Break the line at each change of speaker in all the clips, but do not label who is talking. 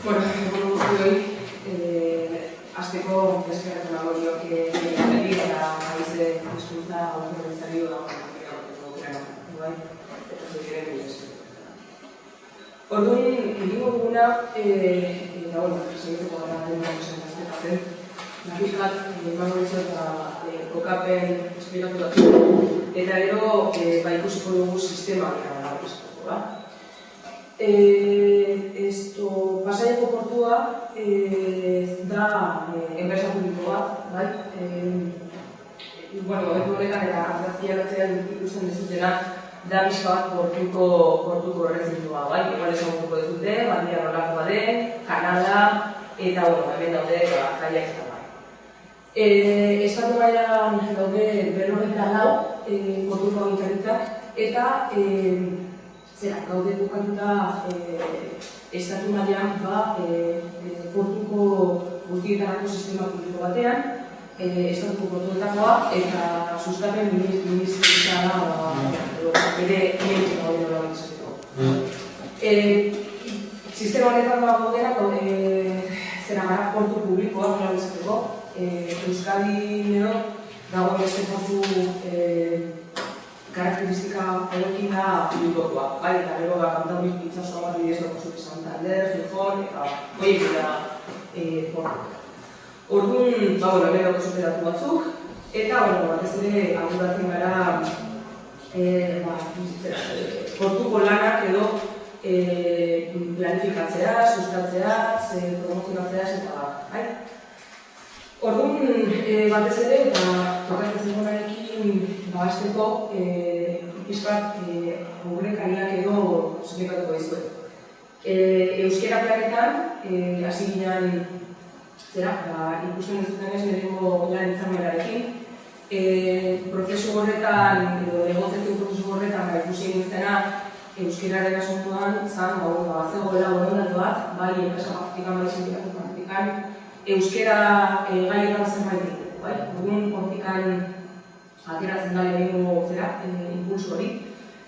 Bueno, guztioi, azteko eskerratu nago diok egin eta haize hizkuntza autorizazio da bai, eta zegiren bidez. Orduan, egingo duguna, eta bueno, segituko gara den presentazioatzen, napiskat, emango dizuet kokapen esplikatu datu, eta gero ikusiko dugu sistema dira eskatu, ba? Pasaiako portua da enpresa publikoa, bai? Egun honetan eta argazkian atzean ikusten dezutena da pixka bat portuko errezintua, bai? Igual ezagutuko dezute, bandia nolakoa den, Kanada, eta hemen daude kaiak eta bai. Estatu mailan daude 94 portuko agintaritzak, eta gaude bukatuta estatu mailan portuko guztietarako sistema publiko batean, estatuko portuetakoa eta sustapen ministeritzala bere egitea hori nola izateko. Sistema honetan gaudera portu publikoa nola izateko, Euskadi dago beste portu karakteristika egokin da publikokoa, bai, eta gero Kantabrik itsasoa bat bidez loko zute Santander, Gijón, eta horiek dira portu. Orduan, hemen loko zute datu batzuk, eta batez ere arduratzen gara portuko lanak edo planifikatzea, sustatzea, promozionatzea, eta bai. Orduan, batez ere, eta tokatzen zegoenarekin hasteko pixkat aurrekariak edo esplikatuko dizuet. Euskera planetan, hasi ginen ikusten dizuten ez lehenengo lan hitzarmenarekin, prozesu horretan, edo negoziazio prozesu horretan ikusi egin zena euskeraren asuntoan zan, zegoela borondatu bat, bai enpresa praktikan, bai sindikatu praktikan, euskera gaietan zerbait egiteko, bai? Orduan hortikan ateratzen da lehenengo impulso hori,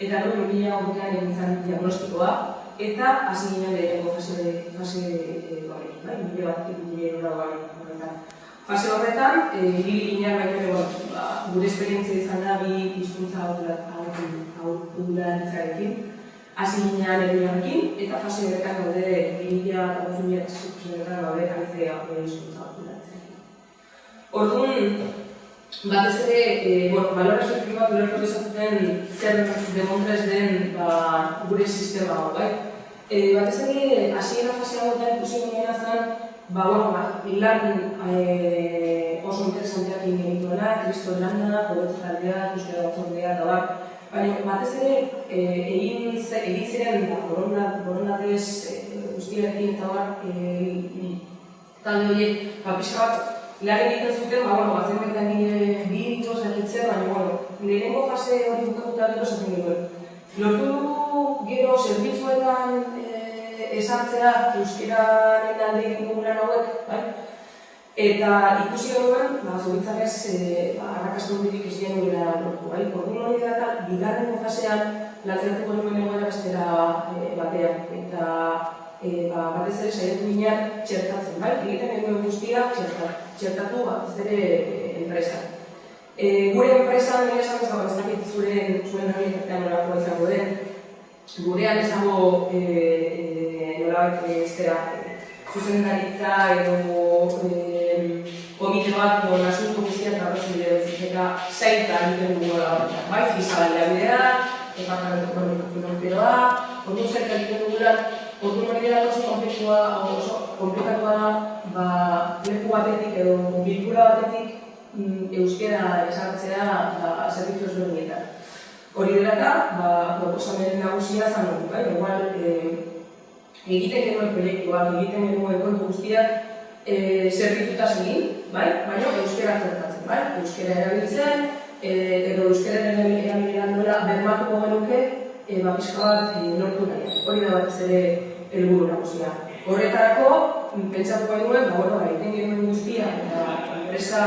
eta gero 2000 urtean egin zen diagnostikoa, eta hasi ginen lehenengo fase horrekin, bai? 2000 fase horretan, ibili ginen gure esperientzia izan da bi hizkuntza audularitzarekin, hasi ginen eduiarekin, eta fase horretan gaude 2000 gaude aizea hizkuntza audularitzarekin. Orduan, batez ere, balora efektiboak ulertu dezakuten zer demontrez den gure sistema hau, bai? Batez ere, hasiera fase hauetan ikusi ginen zen, lan oso interesanteak egin genituela, Kristo lana, Gobetza taldea, Euskara batzordea, eta bar. Baina, batez ere, egin ziren borondatez guztiarekin eta bar, talde horiek, pixka bat, lan egiten zuten, zenbaitan bidintuz egitzen, baina, lehenengo fase hori bukatuta gero esaten genuen. Lortu gero zerbitzuetan esartzea euskeraren alde egin dugun lan hauek, bai? Eta ikusi genuen, zoritzarrez, arrakastu hundirik ez genuela lortu, bai? Orduan hori da eta bigarren fasean latzeratuko nuen egoera bestera batean, eta batez ere saiatu ginean txertatzen, bai? Egiten genuen guztia txertatu batez ere enpresan. Gure enpresan, nire esan ez dakit zuen horietatean nolakoa izango den, gurean esango nolabait zuzendaritza edo komite bat asunto guztiak narratzen dira bezik eta zaita egiten dugu gara bai, fiskalea bidea, departamento ekonomiko finanzieroa, orduan zaita egiten dugula, orduan hori dela oso komplikatua da, leku batetik edo bilkura batetik euskera esartzea zerbitzu ezberdinetan. Hori dela eta, proposamen nagusia zan dugu, bai? Igual, egiten genuen proiektuak, egiten genuen kontu guztiak zerbitzuta egin, bai? Baina euskera txertatzen, bai? Euskera erabiltzen, edo euskera erabilean duela bermatuko genuke, pixka bat lortu nahian. Hori da batez ere helburu nagusia. Horretarako, pentsatuko genuen, egiten genuen guztia, enpresa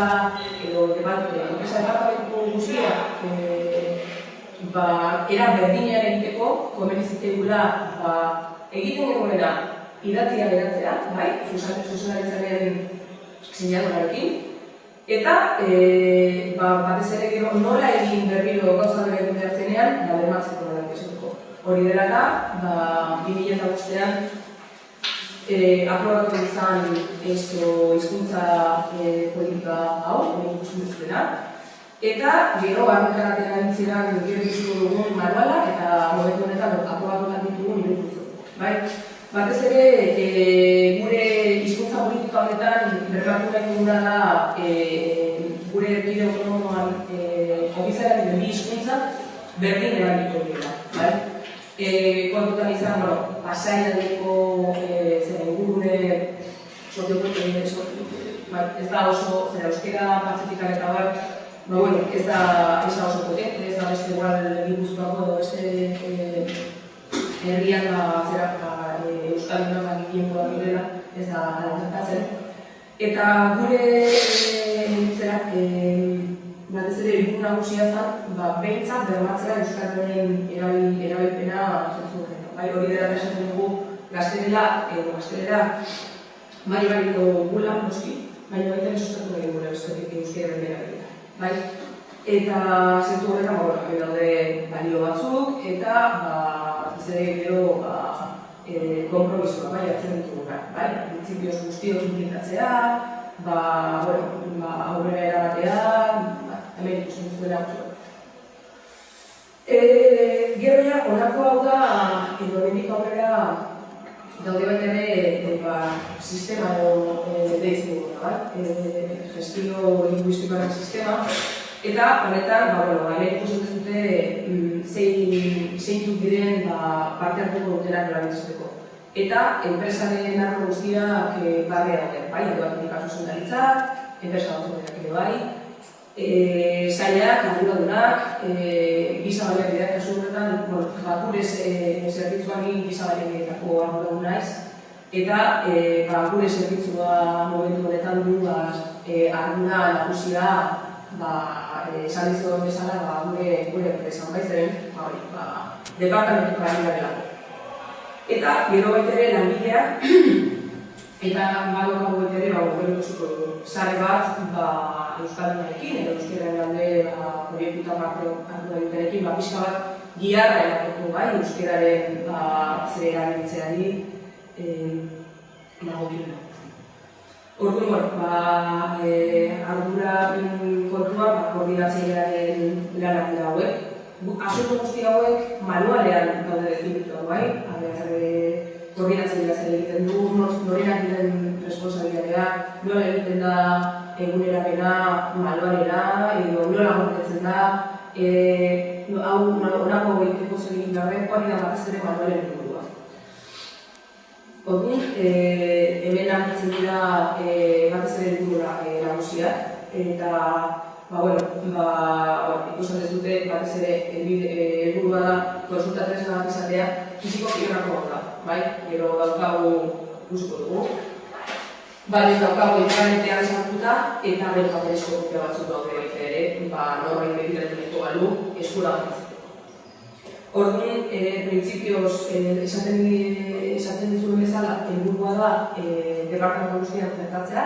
edo enpresa departamentu guztia era berdinean egiteko, komeni ziteigula egiten genuena idatzia geratzea, bai, zuzendaritzaren sinadorarekin, eta batez ere gero nola egin berriro gauza berri behartzenean, da bermatzeko nola esateko. Hori dela da, 2005an aprobatu izan hizkuntza politika hau, hori ikusten dutena, eta gero barnekaratea gintziran gero dizko dugun manuala eta momentu honetan aprobatuak ditugun iruditzen. Bai? Batez ere, gure hizkuntza politika honetan bermatu nahi duguna da gure erkide autonomoan ofizialaren bi hizkuntza berdin erabili dira. Bai? Kontutan izan, pasaia-aldeko ingurune ez da oso, euskera partzitikar eta bar, ez da oso potente, ez da beste igual Gipuzkoako edo beste herrian Euskal Herrian gienko da girela, ez da gertatzen. Eta gure batez ere helburu nagusia zen, behintzat bermatzea euskararen erabilpena zentzu horretan. Hori dela esaten dugu gaztelera bai gula, noski, baina baita sustatu nahi dugu euskararen erabilpena. Eta zentzu horretan daude balio batzuk eta gero konpromisoa hartzen dituguna. Printzipioz guztiok inplikatzea, aurrera erabatea, hemen ikusten duzuela guztiak. Gero ja, honako hau da, edo hemendik aurrera daude baita ere sistema edo deitzen duguna, gestio linguistikoaren sistema, eta honetan, hemen ikusten dute zeintzuk diren parte hartuko dutenak erabiltzeko. Eta enpresaren arlo guztiak barne daude, alde batetik zuzendaritzak, enpresa batzuk ere bai, sailak, arduradunak, giza baliabideak kasu horretan, gure zerbitzuan giza baliabideetako arduraduna ez, eta gure zerbitzua momentu honetan du ardura nagusia esan dizudan bezala gure enpresan baizaren, departamentuko ardura delako. Eta gero baita ere lanbideak, eta badokago baita ere gero ikusiko dugu. Sare bat Euskaldinarekin, edo euskararen alde proiektuta parte hartu dutenekin, pixka bat giharra erakuteko euskararen zer erabiltzeari dagokiona. Orduan, ardura kontua koordinatzailearen lanak dira hauek. Asunto guzti hauek manualean daude definitua, koordinatzailea zer egiten du, norenak diren responsabilitatea, nola egiten da egunerapena manualera, edo nola gordetzen da, honako egiteko zer egin gabe, hori da batez ere manualen ingurua. Orduan, hemen argitzen dira batez ere ingurura nagusiak, eta ikusten ez dute batez ere helburua da konsulta tresna bat izatea fizikoki honako da, gero daukagu ikusiko dugu. Daukagu internetean esartuta eta bere baterezko kopia batzuk daude baita ere, norbain begiratuneko balu eskura bat izateko. Orduan, printzipioz esaten dizuen bezala helburua da departamentu guztiak zertatzea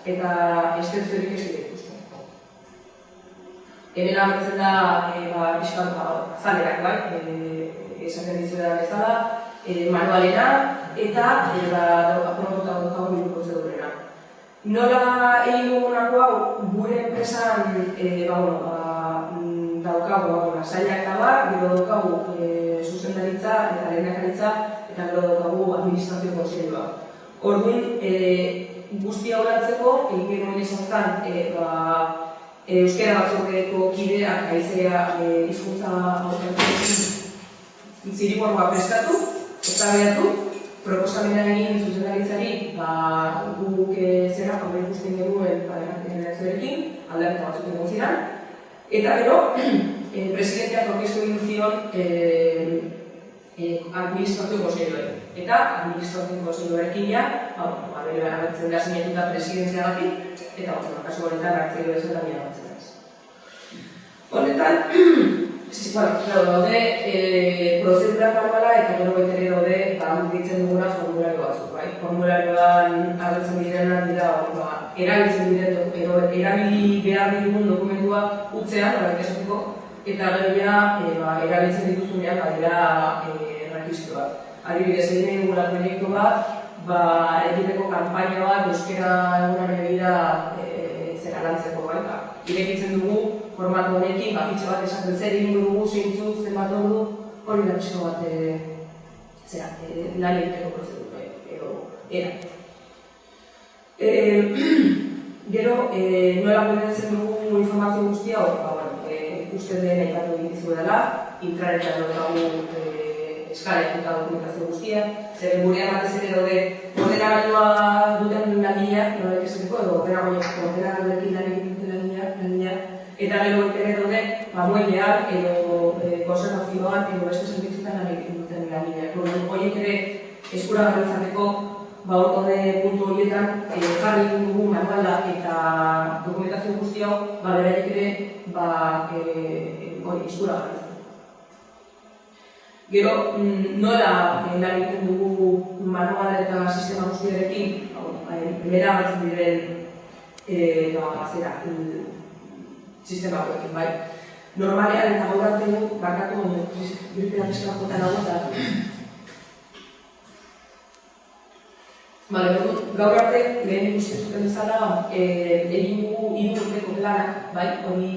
eta eskertzerik ez dira ikusten. Hemen agertzen da pixkat zalerak, esaten dizuetan bezala, manualena eta aprobatuta daukagu hiru prozedurena. Nola egin dugunako hau, gure enpresan daukagu sailak eta bar, gero daukagu zuzendaritza eta lehendakaritza eta gero daukagu administrazio kontseilua. Orduan, guzti hau lantzeko, egin genuen izan zen, euskara batzordeko kideak haizea hizkuntza zirikoa prestatu, eztabaidatu, proposamena egin zuzendaritzari guk zera aurre ikusten genuen generazioarekin, aldaketa batzuk egon ziren, eta gero, presidenteak aurkeztu egin zion administrazio kontseiluari. Eta administrazio kontseiluarekin agertzen da sinatuta presidentziagatik, eta kasu honetan hartzeko ez da nire batzen ez. Honetan, daude prozedura manuala eta gero ere daude ditzen duguna formulario batzuk, bai? Formularioan agertzen direnak dira, erabiltzen diren, erabili behar dugun dokumentua utzean, horrek esateko, eta gero erabiltzen dituzunean dira erregistroak. Adibidez, egin dugula proiektu bat, egiteko kanpaina bat euskera egunaren begira lantzeko, bai? Irekitzen dugu formatu honekin, fitxa bat esaten zer egingo dugu, zeintzuk, zenbat ordu, hori da pixko bat lan egiteko prozedura edo era. Gero, nola guretzen dugu informazio guztia, uste den aipatu egitizu dela, intranetan daukagu eskaleatuta dokumentazio guztia, zer gurean batez ere daude ordenagailua duten langileak, nolak esateko, edo ordenagailuekin lan egiten duten langileak, eta gero ere daude mueleak edo konservazioan edo beste zerbitzuetan lan egiten duten langileak. Horiek ere eskuragarri izateko hori puntu horietan jarri dugu manuala eta dokumentazio guztia beraiek ere eskuragarri. Gero, nola lan egiten dugu manuala eta sistema guztiarekin, primera batzen diren sistema horrekin, bai. Normalean eta gaur arte du, barkatu gripera fiskala jota nago eta gaur arte, lehen ikusi zuten bezala, egin dugu 3 urteko planak, bai, hori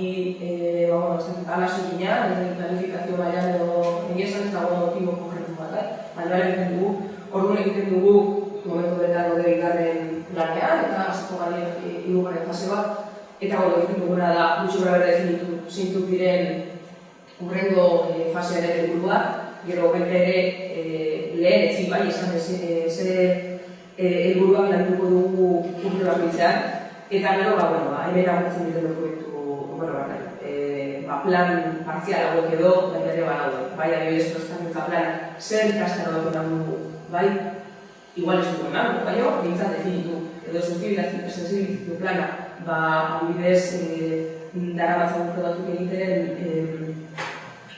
alazu gina, planifikazio mailan edo egia esan ez dago motibo konkretu bat, manual egiten dugu, orduan egiten dugu momentu betan gode bigarren lanean, eta azko garen 3. fase bat, eta egiten duguna da, gutxi gora bera definitu zeintzuk diren hurrengo fasearen helburuak, gero bete ere lehen etzik bai esan ze helburuak landuko dugu urte bakoitzean, eta gero, hemen agertzen diren proiektu, plan partzial hauek edo, ere badaude, bai, adibidez, prestakuntza plan, zer ikastaro dauketan dugu, bai, igual ez dugu eman, baina, bintzat definitu, edo sensibilizitu plana, adibidez, dara batzak batzuk egiten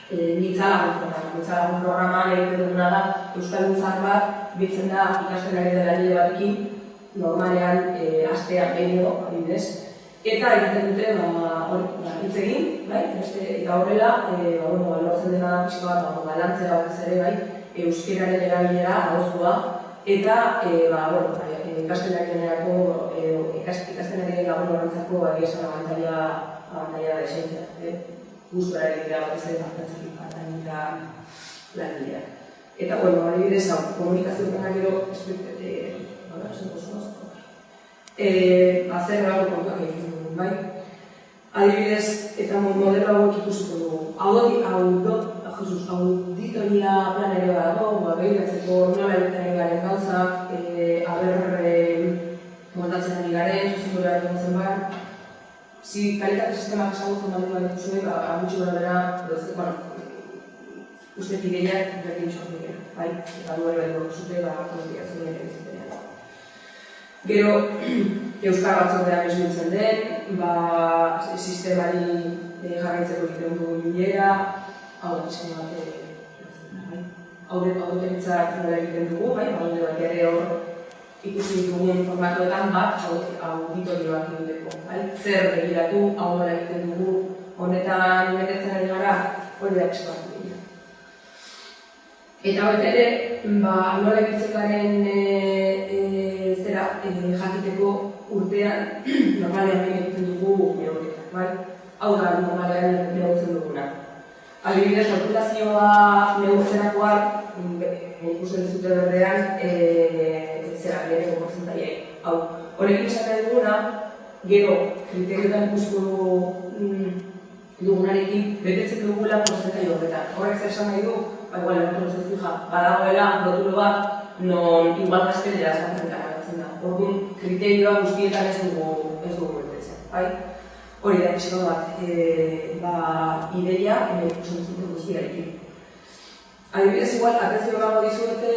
Nitzalagun programan egiten duguna da Euskalduntza bat biltzen da ikastelari dela nire batekin normalean astean behin edo, adibidez, eta egiten dute hitz egin, eta horrela lortzen dena da pixka bat balantzea batez ere euskeraren erabilera adostua eta ikastenarien lagun horrentzako esan abantaila da esaintzea. Guztora egitea bat ez ere partatzen eta langileak. Eta, adibidez, komunikazioetan gero zer erako kontuak egiten dugu, bai? Adibidez, eta modelo hauek ikusiko dugu. Auditoria plan ere badago, behiratzeko nola egiten ari garen gauzak, montatzen ari garen, zuzendura egiten zen behar. Si kalitate sistemak esagutzen baldin badituzue, gutxi gora bera, uste ideiak berdin sortu bai? Eta duere bat zute, komunikazioa ere izatenean. Gero, Euskara batzordeak esmintzen den, sistemari jarraitzeko egiten dugu bilera, hau da, esan bat, audiotegitzak nola egiten dugu, bai? Bat ere hor, ikusi ditugun formatuetan bat auditorioak egiteko. Zer begiratu, hau nola egiten dugu, honetan betetzen ari gara, hori da pixko bat dira. Eta baita ere, nola egitzen garen jakiteko urtean normalean egiten dugu neurketak. Hau da normalean neurtzen duguna. Adibidez, reputazioa neurtzerakoan, ikusten dizute berdean, leheneko portzentaiek. Horrekin esaten duguna, gero, kriterioetan ikusiko dugunarekin, betetzen dugula portzentai horretan. Horrek zer esan nahi du, badagoela rotulo bat, non igual gaztelera eskantetan agatzen da. Orduan, kriterioa guztietan ez dugu betetzen. Hori da, pixko bat, ideia, hemen ikusten zuten guztiarekin. Adibidez, igual, atentzio gago dizuete,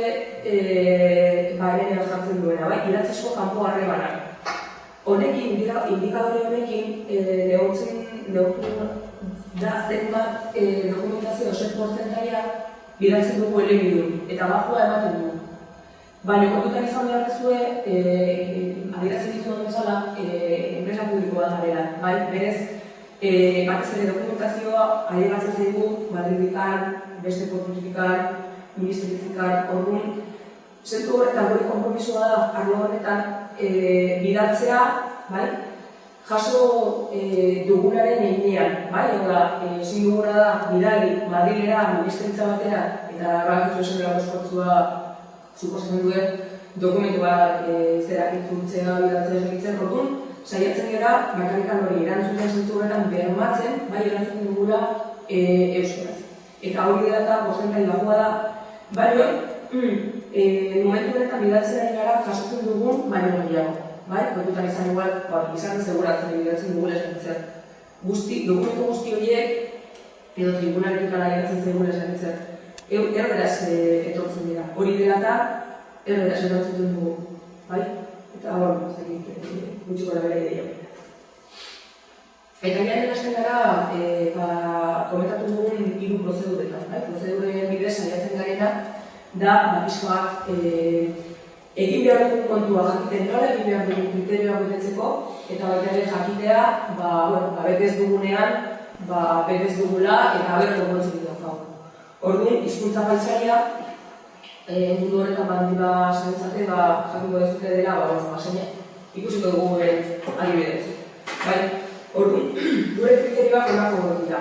hemen jartzen duena, idatzizko kanpo harremanak. Honekin, indikadore honekin, neurtu da zenbat dokumentazio oset portzentaia bidaltzen dugu elebidun, eta bajua ematen dugu. Baina, kontutan izan behar dezue, adierazten dituen bezala, enpresa publikoa garela, bai? Berez, batez ere dokumentazioa adierazten zaigu, Madridikan, beste portutikan, ministerizikan, orduan, zentzu horretan gure konpromisoa da, arlo honetan, bidaltzea, bai? Jaso dugunaren einean, bai? Ezin duguna da, bidali, Madrilera, ministeritza batera, eta badakizu esan dela esfortzua suposatzen duen dokumentua itzultzea, bidatzea segitzen, orduan, saiatzen gara, bakarrikan hori erantzuten zentzu horretan bermatzen, bai erantzuten dugula euskaraz. Eta hori dela eta porzentai bajua da, baina, momentu honetan bidatzen ari gara jasotzen dugun, baina gehiago. Kontutan izan igual, izan seguratzen bidatzen dugula esakitzen. Dokumentu guzti horiek, edo tribunaretik ala iratzen zegula esakitzen. Erderaz etortzen dira. Hori dela eta erderaz etortzen dugu. Eta hor, gutxiko da bera ideia. Eta garen hasten gara, komentatu dugun 3 prozeduretan. Prozeduren bidez saiatzen garena da, pixkoak egin behar dugun kontua jakiten nola egin behar dugun kriterioa betetzeko, eta baita ere jakitea, betez dugunean, betez dugula eta berko gontzen dut hau. Orduan, hizkuntza gaitzaria, mundu horretan bandiba zaintzate, jakingo dezute dela, ikusiko dugu adibidez. Orduan, gure kriterioak emako dira.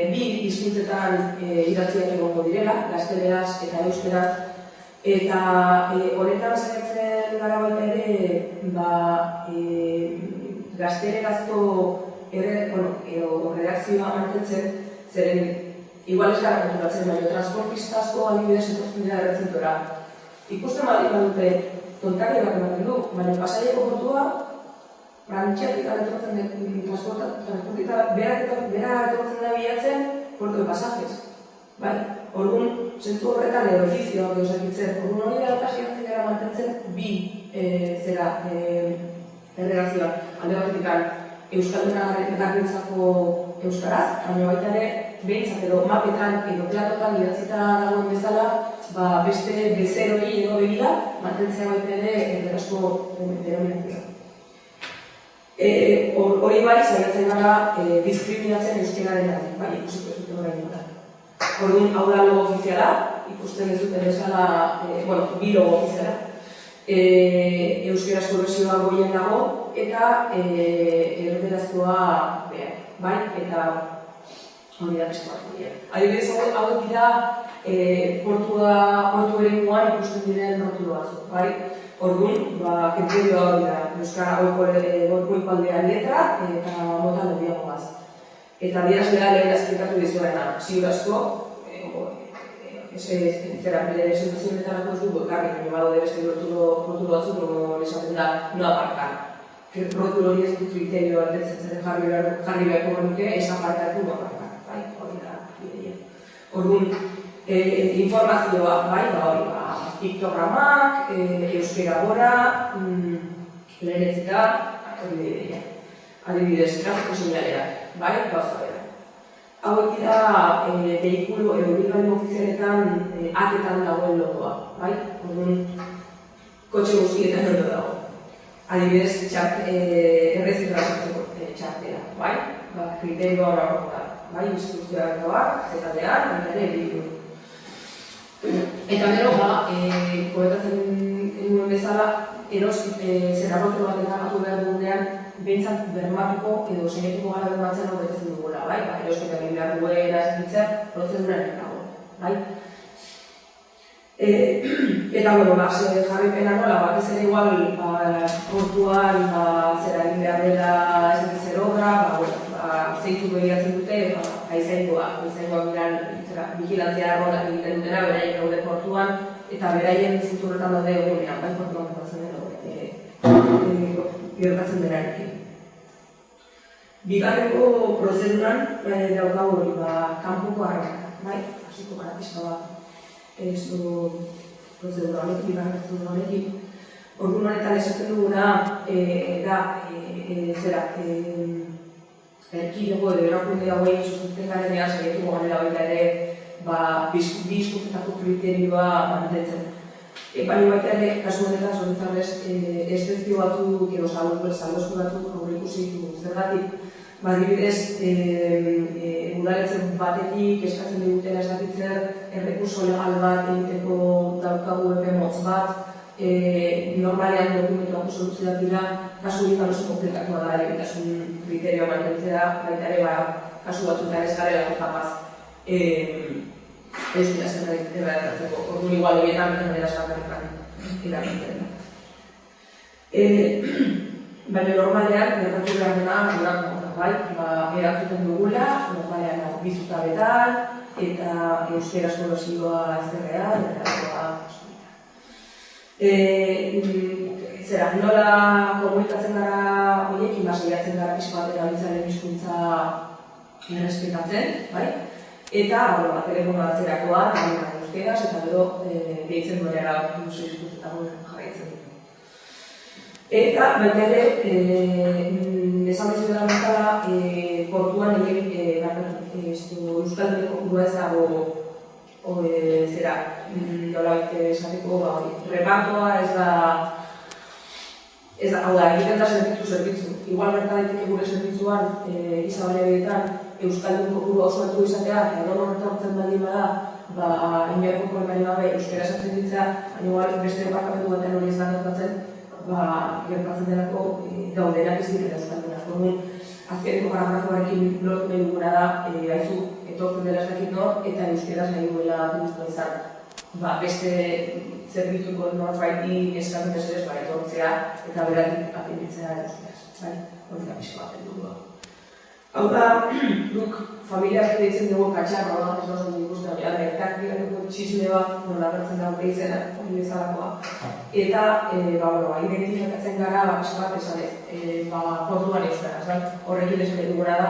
Bi hizkuntzetan idatziak egongo direla, gazteleraz eta euskeraz, eta honetan saiatzen gara baita ere gaztelerazko redakzioa mantentzen, zeren igual ez gara konturatzen, baina transportistazko adibidez etortzen dira erretzentora. Ikusten badute tontaria bat ematen du, baina Pasaiako portua Frantziatik etortzen den transportita bera etortzen da bilatzen puerto de pasajes. Orduan, zentzu horretan edo ofizioak eusakitzen. Orduan hori dara saiatzen gara mantentzen bi erredakzioa. Alde batetik euskalduna garrintzako euskaraz, baina baita ere behintzat edo mapetan edo platotan idatzita dagoen bezala, beste bezeroi edo begira mantentzea baita ere erderazko denominazioa. Hori bai, saiatzen gara diskriminatzen euskararen alde, ikusiko ez dute horrein gara. Orduan, hau da logo ofiziala, ikusten ez duten bezala, bi logo ofiziala. Euskarazko versioa goien dago, eta erderazkoa behar, eta hori da eskoak dira. Adibidez, hau dira portu eremuan ikusten diren rotulo batzuk. Orduan, kriterioa hori da, euskara goiko aldean letra eta mota lodiagoaz. Eta adierazlea lehen esplikatu dizuena, ziurazko, bere sentazionetarako ez dugu ekarri, baina badaude beste rotulo batzuk, como esaten da, no aparkar. Rotulo hori ez du kriterio batetzen jarri beharko genuke, ez aparkatu no aparkar. Hori da, bideia. Orduan, informazioa, hori, piktogramak, euskera gora, lehenetzita, hori bideia. Adibidez, grafiko seinaleak, gauza bera. Hauek dira behikulo edo bilgailu ofizialetan atetan dagoen logoa, orduan kotxe guztietan ondo dago. Adibidez, errezitra sartzeko txartela, kriterioa horako da, instrukzioak doak, zetatean, baina ere bildu. Eta gero, komentatzen genuen bezala, zerrarrotu bat enkargatu behar dugunean, behintzat bermatuko edo zeinetuko gara bermatzen hau betetzen dugula, erosketa egin behar duela ezakitzen, prozeduraren dago. Eta, jarripena nola, batez ere igual, portuan, zera egin behar dela ezakitzen obra, zeitzuk begiratzen dute, aizaingoa vigilantzia arrotak egiten dutena, beraien gaude portuan, eta beraien zinturretan daude egunean, portuan gertatzen dela, gertatzen delarekin. Bigarreko prozeduran daukagu hori, kanpoko harrera, hasiko gara pixka bat, prozedura honekin, bigarren prozedura honekin. Orduan honetan esaten duguna, erkidego edo erakunde hauei sustentzen garenean saiatuko garela baita ere bi hizkuntzetako kriterioa mantentzen. Baina baita ere, kasu honetan zoritxarrez, espezie batzuk edo salbozku batzuk aurreikusi ditu. Zergatik, adibidez, udaletxe batetik eskatzen digutela esakitzen errekurso legal bat egiteko daukagu epe motz bat, normalean dokumentuak soluzioak dira, kasu horietan oso komplikatua da erebitasun kriterioa mantentzea, baita ere kasu batzuetan ez garelako kapaz euskaraz erradatzeko, orduan igual horietan erderaz bakarrikan erabiltzen da. Baina normalean, gertatu behar dena, durako bai, erantzuten dugula, normalean bizutabetan, eta euskaraz kolozioa ezterrea, eta zera, nola komunikatzen gara horiekin, saiatzen gara pixko bat erabiltzaren hizkuntza errespetatzen, bai? Eta, telefono atzerakoa, euskaraz, eta gero deitzen duela musu hizkuntzetako jarraitzen ditu. Eta, baita ere, esan bezala bezala, portuan euskal dut kopurua ez dago zera, nola esateko, repartoa ez da, hau da, egiten da zerbitzu. Igual bertadetik gure zerbitzuan, Izabaleetan, euskaldun kopuru oso altu izatea, edo horretan baldin bada, inorko problemarik gabe euskara esaten ditzea, baina igual beste departamentu batean hori ez da gertatzen, gertatzen delako gaudenak ez dira euskaldunak. Azkeneko paragrafoarekin lortu nahi duguna da, haizu etortzen dela ez dakit nor, eta euskaraz nahi duela guztu izan. Beste zerbitzuko norbaiti eskatu mesedez etortzea eta beratik atenditzea euskaraz. Hori da pixko bat dugu. Hau da, duk familiak deitzen dugu katxarroa, ez oso ikusten, eta kriatuko txisle bat nola bertzen dago izena, hori bezalakoa. Eta, identifikatzen gara, pixko bat esanez, portuan euskaraz. Horrekin esan duguna da,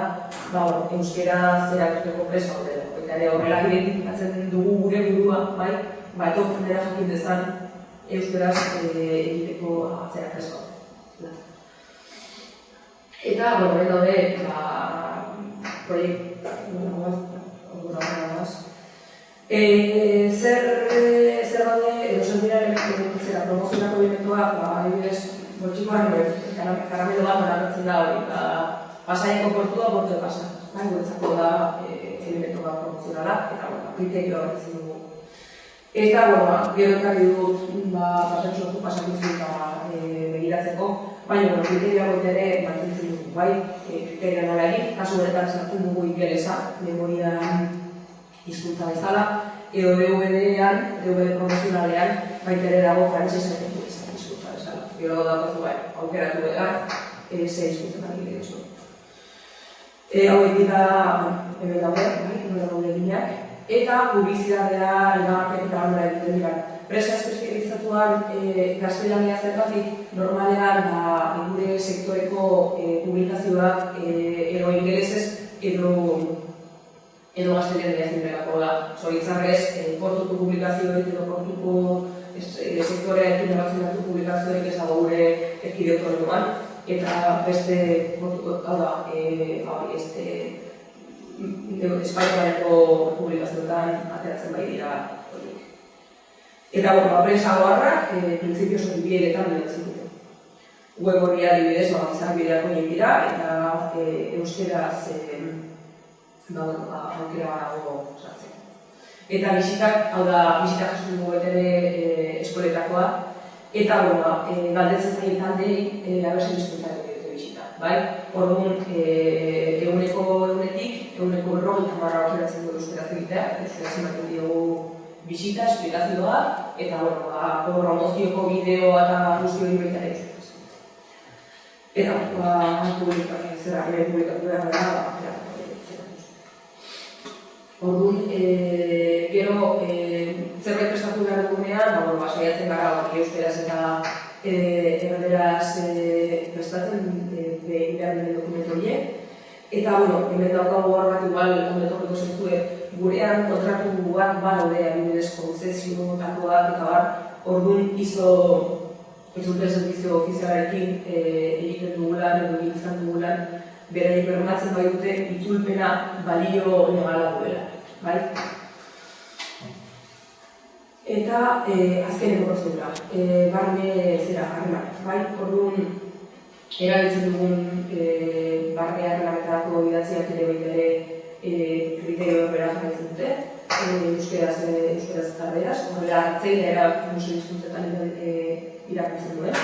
euskaraz erakuteko presa horrela. Eta ere horrela identifikatzen dugu gure burua, etortzen dela jakin dezan euskaraz egiteko atzera presa horrela. Eta, hori daude, proiektu, zer daude, edo zer dira promozionako elementuak, adibidez, boltsikoan, karamelo bat horatzen da hori, Pasaiako portua, portu de Pasa. Guretzako da elementu bat promozionala, eta kriterio horretzen dugu. Eta, gero ekarri dut, patentsuatu pasakizuik begiratzeko, baina kriterioak ere mantentzen dugu, bai? Kriterioa nola egin, kasu horretan sartzen dugu ingelesa, memorian hizkuntza bezala, edo DVD-ean, DVD promozionalean, baita ere dago frantsesa hizkuntza bezala. Gero daukazu aukeratu behar, ze hizkuntzan ari duzu. Hauek dira hemen daude, nola daude gineak, eta publizitatea iragarketa eta handela egiten dira. Presa espezializatuan gaztelania zergatik normalean gure sektoreko publikazioak edo ingelesez edo gaztelania zindelako da. Zoritzarrez, portuko publikazioek edo portuko sektorearekin erlazionatu publikazioek ez dago gure erkideko horretuan. Eta beste, hau da, Espainiako publikazioetan ateratzen bai dira horiek. Eta, presa goharrak, prinsipioz hori bieletan bilatzen dute. Web horri adibidez, izan bideak horien dira, eta euskeraz aukera banago sartzen. Eta bisitak, hau da, bisitak jasun dugu ere eskoletakoa, eta, galdetzen zain taldei, abertzen hizkuntzak dute bisita. Orduan, egunetik, 40 aukeratzen dugu euskaraz egitea, euskaraz ematen diogu bisita, esplikazioa, eta promozioko bideoa eta guzti hori baita ere euskaraz. Eta, publikatu behar gara, orduan, gero, zerbait prestatu behar dugunean, saiatzen gara euskaraz eta erderaz prestatzen behar diren dokumentu horiek. Eta, hemen daukagu hor bat igual ondetorreko zentzue, gurean kontratuak badaude adibidez kontzeziotakoak eta bar, orduan itzulpen servizio ofizialarekin egiten dugulan, edo egiten dugulan, beraiek bermatzen baitute itzulpena balio legala duela, bai? Eta azkeneko prozedura, barne harreman, bai? Orduan, erabiltzen dugun barne harremanetarako idatziak ere baita ere kriterio berak jarraitzen dute, euskeraz eta beraz, horrela hartzailea museo hizkuntzetan irakurtzen duen.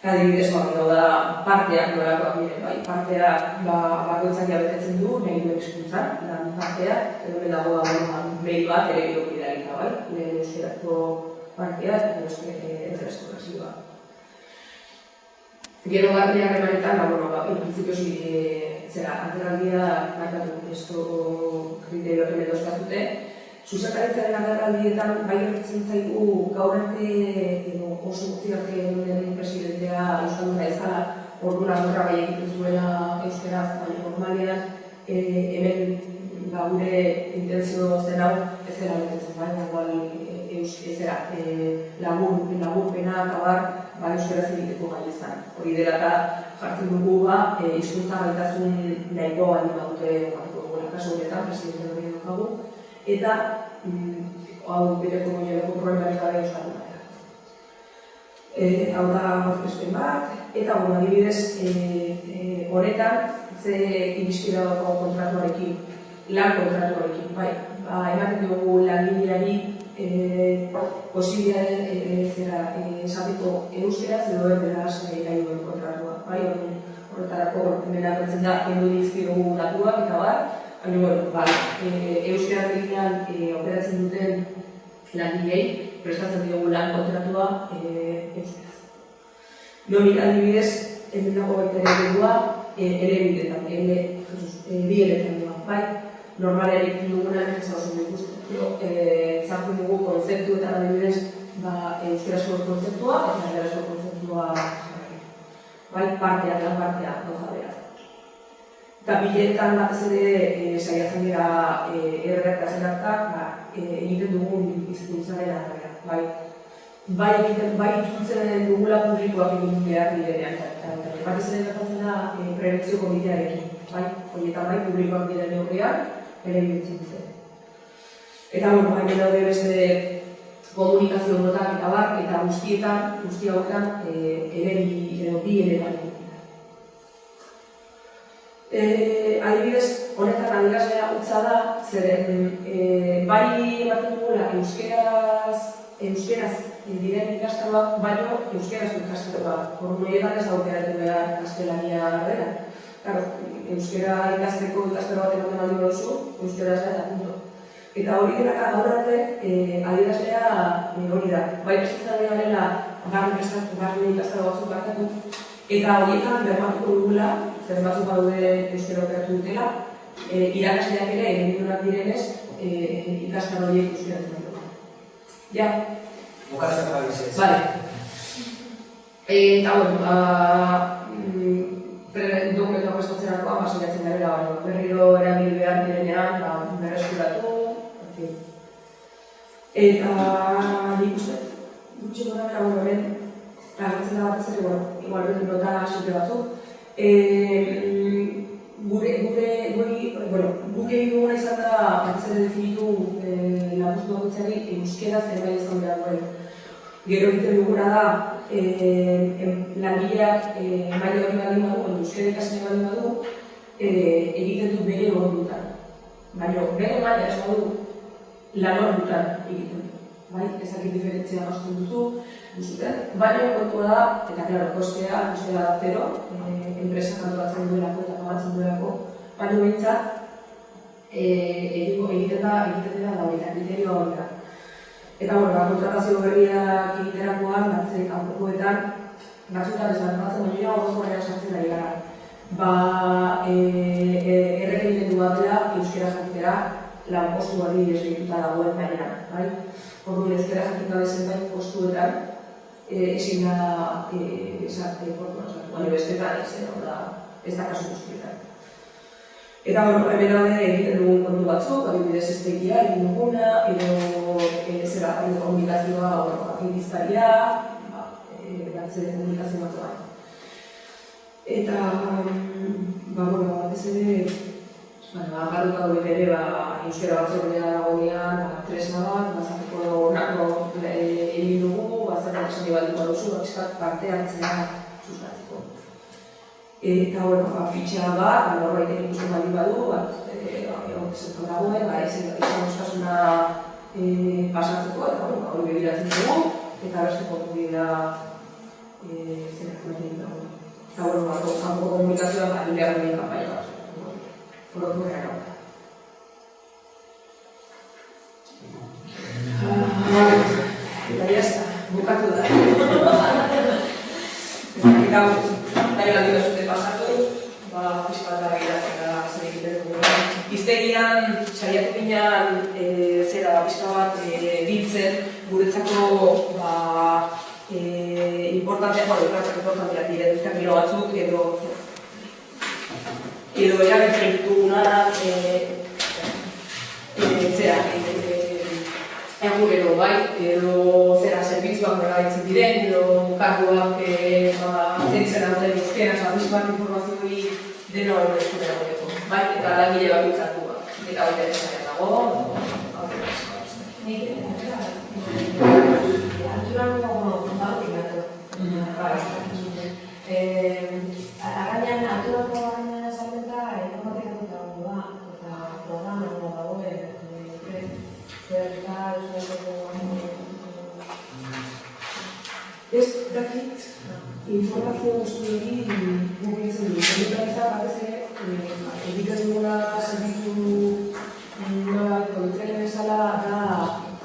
Adibidez, da parteak nolakoak diren, bai, parteak bakoitzak jabetetzen du, nahi duen hizkuntzan, lan parteak, edo dago mail bat ere bidalita, bai, lehen euskerazko parteak eta euskarazko versioa. Gero barne harremanetan, prinsipioz agerraldia markatu esto kriterio hemen dozkatute. Zuzendaritzaren agerraldietan bai gertatzen zaigu gaur arte edo oso gutxi arte den presidentea euskalduna ez dela, orduan agorra bai egiten zuela euskaraz, baina normalean hemen gure intentzio zen hau ez dela betetzen, laburpena eta bar euskaraz egiteko gai izan. Hori dela eta jartzen dugu hizkuntza gaitasun nahiko baldin badute kasu honetan, presidente hori daukagu, eta hau beteko goieleko problemarik gabe euskalduna dela. Hau da aurkezpen bat, eta adibidez honetan ze irizpide daukagu kontratuarekin, lan kontratuarekin, bai, ematen dugu langileari posibilitateen esateko euskeraz edo erderaz nahi duen kontratua. Horretarako hemen agertzen da kendu dizkiogu datuak eta baina euskeraz eginean operatzen duten langilei prestatzen diogu lan kontratua euskeraz. Nomina adibidez, hemen dago baita ere dugua bi eletan dua, bai? Normalean egin duguna ez da oso ikusten. Zartzen dugu konzeptuetan adibidez euskarazko konzeptua eta erderazko konzeptua bai, partea, lan partea, gauza bera. Eta biletan batez ere saiatzen dira erredaktatzen hartak egiten dugun hizkuntzaren arabera, bai. Bai itzultzen dugula publikoak egin behar direnean. Batez ere gertatzen da prebentzio komitearekin, bai. Horietan bai publikoak diren neurrian, ere bilatzen dute. Eta hemen daude beste komunikazio notak eta bar, eta guzti hauetan bi eletan dira. Adibidez, honetan adierazlea utza da, zeren bai ematen dugula euskeraz diren ikastaroak, baino euskerazko ikastaroak. Horietan ez aukeratu behar gaztelania ardera. Euskera ikasteko ikastaro bat ematen aldi duzu, euskeraz da eta punto. Eta hori dela gaur arte adierazlea hori da. Bai prestatzen garela barne ikastaro batzuk hartatu, eta horietan bermatuko dugula, zer batzuk badaude euskera operatu dutela, irakasleak ere egindunak direnez ikastaro horiek euskera dutela. Ja?
Bukatzen babizez.
Bale. Eta dokumentuak prestatzerakoan saiatzen garela, berriro erabil behar direnean berreskuratu. Eta nik uste, gutxi gora bera hemen, agertzen da batez ere, igual nota simple batzuk. Guk egin duguna izan da, batez ere definitu lanpostu bakoitzari euskeraz zenbait izan behar duen. Gero egiten duguna da, langileak maila hori baldin badu, euskera ikasle baldin badu, egiten du bere ordutan. Baina bere maila ez badu, lan ordutan egiten du. Ezakit diferentzia nosten duzuten, baina kontua da, eta klaro, kostea da zero, enpresak antolatzen duelako eta pagatzen duelako, baina behintzat egiten dela da hori, kriterioa hori da. Eta kontratazio berriak egiterakoan, batzek kanpokoetan, batzutan ez lantatzen baina oso horrean sartzen ari gara. Errekerimendu bat dela, euskera jakitera, lanpostu hori esleituta dagoen gainean. Orduan euskera jakitea bezenbait postuetan, ezin da portuan sartu, baina bestetan ez da kasu guztietan. Eta hemen daude egiten dugun kontu batzuk, adibidez estegia egin duguna, edo komunikazioa aktiviztaria, batze komunikazio bat. Eta batez ere, apartuta duen ere, euskara batzordea dagoenean, tresna bat, bazateko horako egin dugu, bazatak esan baldiko duzu, parte hartzea sustatzeko. Eta, fitxa bat, norbaitek ikusten baldin badu, egotezetan dagoen, izan oskasuna pasatzeko, eta hori begiratzen dugu, eta beste kontuidea zenak ematen dago. Eta, kanpo komunikazioa, behar duen kanpaia bat. Orotu gara. Eta jazta, bukatu da. Eta nahi bat dira zute pasatu, fiskala begiratzen da zer egiten dugu. Iztegian, saiatu ginean, zera pixka bat biltzen, guretzako importanteak dira duzkak gero batzuk, edo erabiltzen ditugunak zera egurero bai, edo zera zerbitzuak erabiltzen diren, edo karguak zeritzen dauden euskeraz, abizkoak informazioi deno eskutera goteko, bai, eta langile bakoitzatua, eta baita esaten dago,
nik harturango kontatik gatu. Againan, harturako againan esalmenta informatikatu dago da, eta programa dagoen,
ez dakit informazio guzti hori mugitzen dut. Egitariza batez ere, egiten duguna zerbitzu komitzaren bezala da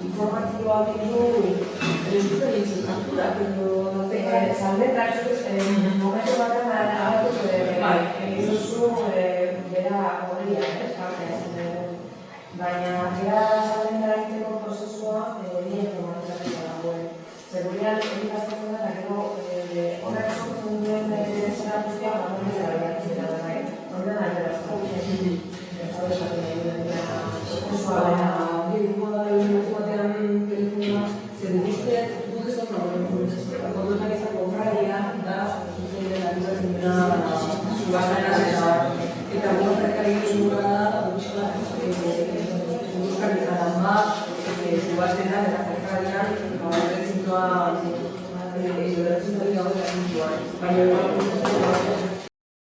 informazioa bildu dute ditzu karturak edo
salmetak momentu batean agatuko egizuzu bera horria, baina era salmenta egiteko prozesua hori informatikatzen dagoen. Seguridad egitazten da, gero horrek sortzen duen zera guztia horren zera beratzen da, horren alderazko.
Eta guaztakari duzura da, subaztenan eta perkarian, berrezintoa, baina